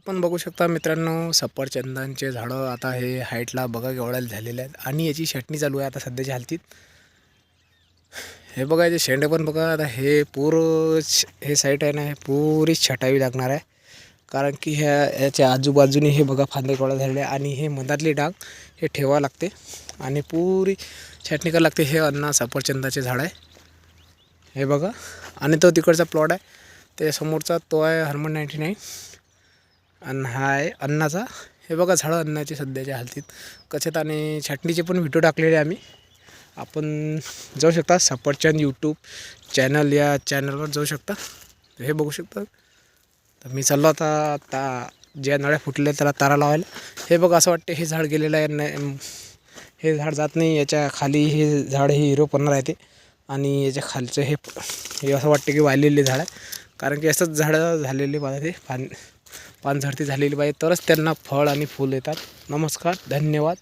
आपण बघू शकता मित्रांनो, सफरचंदांचे झाडं आता हे हाईटला बघा केवढ्याला झालेले आहेत आणि याची छटणी चालू आहे आता सध्याच्या हालतीत. हे बघा, याचे शेंडे पण बघा. आता हे पूर्ण हे साईड आहे ना, हे पुरी छटावी लागणार आहे, कारण की याच्या आजूबाजूने हे बघा फांदे केवढे झालेले आहे आणि हे मधातली डाग हे ठेवावं लागते आणि पुरी छटणी करावं लागते. हे अण्णा सफरचंदाचे झाड आहे हे बघा. आणि तो तिकडचा प्लॉट आहे, ते समोरचा तो आहे हरमन 99 आणि हा आहे अन्नाचा. हे बघा झाडं अन्नाची सध्याच्या हालतीत कसेत आणि छटणीचे पण व्हिडिओ टाकलेले आम्ही. आपण जाऊ शकता सफरचंद यूट्यूब चॅनल, या चॅनलवर जाऊ शकता. हे बघू शकता. तर मी चाललो आता ज्या नळ्या फुटल्या त्याला तारा लावायला. हे बघा, असं वाटते हे झाड गेलेलं आहे, हे झाड जात नाही. याच्या खाली हे झाड हे हिरोपणा राहते आणि याच्या खालचं हे असं वाटते की वाळलेले झाड आहे, कारण की असंच झाडं झालेली पाहिजे, पानझडती झालेली पाहिजे, तरच त्यांना फळ आणि फूल येतात. नमस्कार, धन्यवाद.